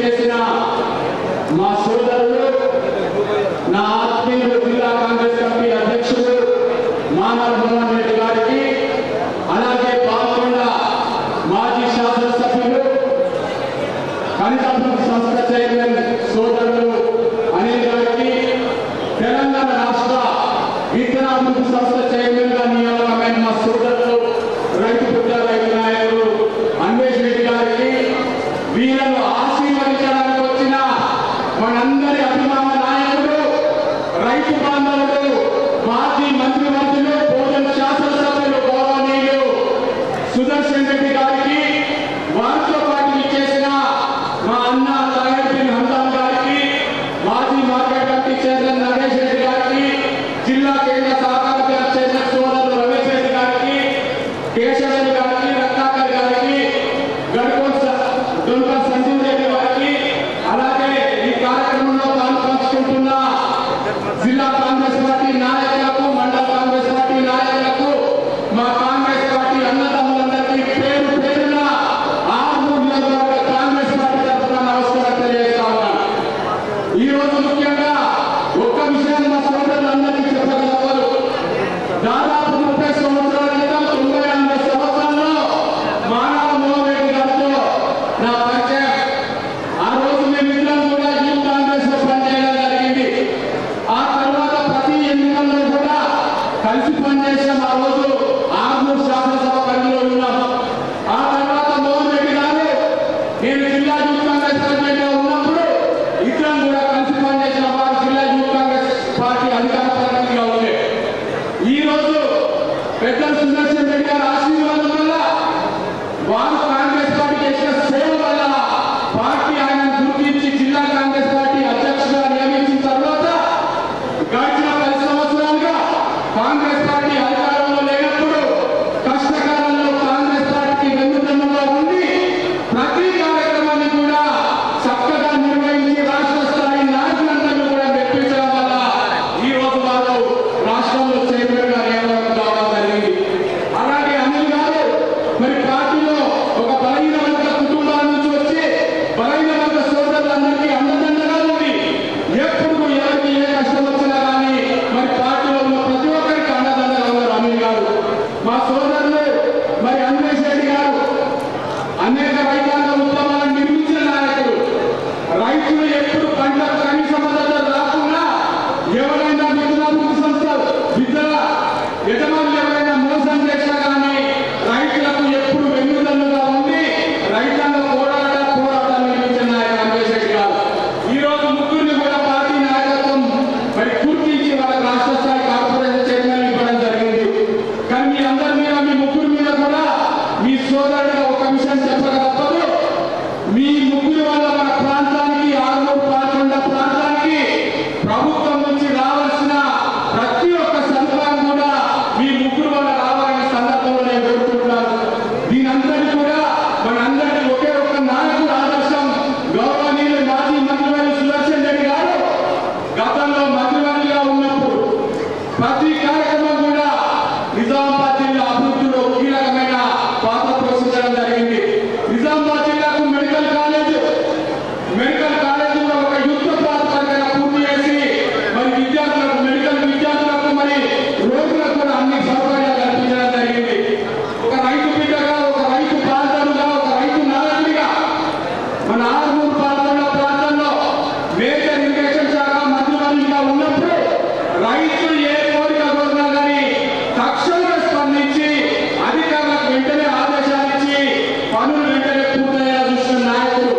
విచ్చేసిన మా సోదరులు, నా ఆత్మీయులు, జిల్లా కాంగ్రెస్ కమిటీ అధ్యక్షుడు మానవ మోహన్ రెడ్డి గారికి, అలాగే పాల్గొండ మాజీ శాసనసభ్యులు, ఖనిజాభివృద్ధి సంస్థ చైర్మన్ సోదరులు అనిల్ గారికి, తెలంగాణ రాష్ట్ర విత్తనాభివృద్ధి సంస్థ చైర్మన్ గా నియామకమైన మా సోదరులు రైతు బిడ్డ రైతు నాయకులు అన్వేష్ రెడ్డి గారికి, వీళ్ళను ఆశీర్వదించడానికి వచ్చిన మనందరి అభిమాన నాయకుడు, రైతు బాంధవుడు, మాజీ మంత్రివర్యులు, భోజన శాసనసభ్యులు గౌరవనీయులు సుదర్శన్ రెడ్డి గారికి, వారితో పాటు ఇచ్చేసిన మా అన్న తాయర్పిన్ హందాం గారికి, మాజీ market committee chairman Naresh Reddy గారికి, జిల్లా కేంద్ర సహకార బ్యాంక్ చైర్మన్ సోదరులు రమేష్ రెడ్డి గారికి, కేశవరెడ్డి గారికి, రత్నాకర్ గారికి, దొంగ సంజీవ్ రెడ్డి గారికి, అలాగే ఈ కార్యక్రమంలో పాల్పంచుకుంటున్న జిల్లా కాంగ్రెస్ పార్టీ నాయకులకు, మండల కాంగ్రెస్ పార్టీ నాయకులకు, మా కాంగ్రెస్ పార్టీ అన్నదమ్ములందరికీ పేరు పేరున కాంగ్రెస్ పార్టీ తరఫున నమస్కారం తెలియజేస్తా ఉన్నాను. ఈ రోజు ముఖ్యంగా ఒక్క విషయాన్ని మా సోదరులందరికీ చెప్పగలవారు. దాదాపు 30 సంవత్సరాల క్రితం 98 సంవత్సరాల్లో మానవ మోహన్ రెడ్డి గారితో నా పరిచయం. ఆ రోజు మేమిద్దరం కూడా యూత్ కాంగ్రెస్ లో పనిచేయడం జరిగింది. ఆ తర్వాత ప్రతి ఎన్నికల్లో కూడా కలిసి పనిచేసాం. ఆ రోజు ఆర్మూర్ శాసనసభ పరిధిలో ఉన్నాం. ఆ తర్వాత మోహన్ రెడ్డి గారు, నేను జిల్లా యూత్ కాంగ్రెస్ ప్రెసిడెంట్ గా ఉన్నప్పుడు ఇద్దరం కూడా కలిసి పనిచేసిన వారు జిల్లా యూత్ కాంగ్రెస్ పార్టీ అధికార ప్రతినిధిగా ఉంది. ఈ రోజు పెద్దలు సుదర్శన్ రెడ్డి గారి ఆశీర్వాదం వల్ల, వారు కాంగ్రెస్ పార్టీ చేసిన సేవ వల్ల పార్టీ ఆయన గుర్తించి జిల్లా కాంగ్రెస్ పార్టీ అధ్యక్షుడిగా నియమించిన తర్వాత గడిచిన 10 సంవత్సరాలుగా కాంగ్రెస్ పార్టీ అధికారంలో లేనప్పుడు కష్టకాలంలో కాంగ్రెస్ పార్టీకి వెన్నుదన్నుగా ఉండి ప్రతి కార్యక్రమాన్ని కూడా చక్కగా నిర్వహించి రాష్ట్ర స్థాయి నాయకులందరినీ కూడా మెప్పించడం వల్ల ఈ రోజు వారు రాష్ట్రంలో చైర్మన్ గా నియామకం కావడం జరిగింది. అలాగే అనిల్ గారు మరి పార్టీలో ఒక బలహీన వర్గ కుటుంబాల నుంచి వచ్చి బలహీన వర్గ సోదరులందరికీ అండదండగా ఉంది. ఎప్పుడు ఎవరికి ఏ కష్టం వచ్చినా కానీ మరి పార్టీలో ఉన్న ప్రతి ఒక్కరికి అండదండగా ఉన్నారు అనిల్ గారు. మా సోదరులు మరి అన్వేష్ రెడ్డి గారు అనేక రైతాంగ ఉద్యమాలను నిర్మించిన నాయకుడు. రైతులు ఎప్పుడు పంటకు కనీస మద్దతు రాకుండా ఎవరైనా విత్తనాభివృద్ధి సంస్థ విత్తన యజమానులు ఎవరైనా మోసం చేసినా కానీ రైతులకు ఎప్పుడు వెన్నుదన్నుగా ఉండి రైతాంగ పోరాటాలు నిర్మించిన నాయకుడు అన్వేష్ రెడ్డి గారు. ఈ రోజు ముగ్గురిని కూడా పార్టీ నాయకత్వం మరి గుర్తించి వాళ్ళ రాష్ట్ర స్థాయి కార్పొరేషన్ చైర్మన్ ఇవ్వడం జరిగింది. కానీ మీ అందరి మీద, మీ ముగ్గురు మీద కూడా మీ సోదరుడిగా ఒక విషయం చెప్పక తప్పదు. మీ ముగ్గురు వల్ల మన ప్రాంతానికి, ఆర్మూర్ పాల్గొండ ప్రాంతానికి ప్రభుత్వం నుంచి రావాల్సిన ప్రతి ఒక్క సదుపాయం కూడా మీ ముగ్గురు వల్ల రావాలనే సందర్భంలో నేను కోరుకుంటున్నాను. దీనందరినీ కూడా మనందరికీ ఒకే ఒక్క నాయకుడు ఆదర్శం. గౌరవనీయులు మాజీ మంత్రివర్యులు సుదర్శన్ రెడ్డి గారు గతంలో మంత్రివర్యులుగా ఉన్నప్పుడు ప్రతి కార్యక్రమం కూడా నిజామాబాద్ జిల్లా అభివృద్ధిలో కీలకమైన పాత్ర పోషించడం జరిగింది. నిజామాబాద్ జిల్లాకు మెడికల్ కాలేజీలో ఒక యుద్ధ ప్రాతిపదికన పూర్తి చేసి మరి విద్యార్థులకు, మెడికల్ విద్యార్థులకు, మరి రోగులకు కూడా అన్ని సౌకర్యాలు కల్పించడం జరిగింది. ఒక రైతు బిడ్డగా, ఒక రైతు బాంధవుగా, ఒక రైతు నాయకుడిగా మన ఆర్మూర్ పాల్గొండ ప్రాంతంలో మేజర్ ఇరిగేషన్ శాఖ మంత్రివర్యులుగా ఉన్నప్పుడు రైతులు ఏ కోరిక కోరినా కానీ తక్షణమే స్పందించి అధికారులకు వెంటనే ఆదేశాలు ఇచ్చి పనులు వెంటనే పూర్తయ్యేలా చూసిన నాయకుడు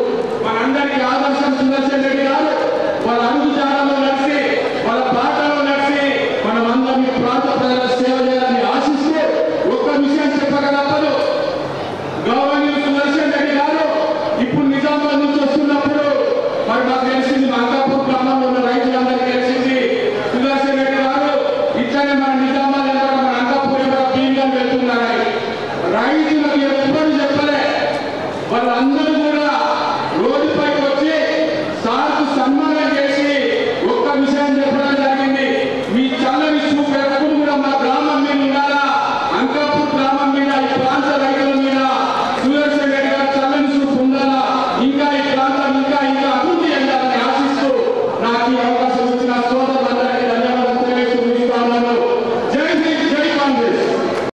మనందరికీ ఆదర్శం సుదర్శన్ రెడ్డి గారు. వాళ్ళ అడుగుజాడలో నడిచి, వాళ్ళ బాటలో నడిచి మనమందరం ప్రాంత ప్రజలకు సేవ చేయాలని ఆశిస్తూ ఒక్క విషయం చెప్పగలపదు. గౌరవనీయులు సుదర్శన్ రెడ్డి గారు ఇప్పుడు నిజామాబాద్ నుంచి వస్తున్నప్పుడు మరి మాకు తెలిసింది, మా అంకాపూర్ గ్రామంలో ఉన్న రైతులందరికీ తెలిసింది, సుదర్శన్ రెడ్డి గారు ఇట్లనే మన నిజామాబాద్ మన అంకాపూర్ బీంగా వెళ్తున్నారని రైతులకు ఎప్పుడు చెప్పలే. వాళ్ళందరూ కూడా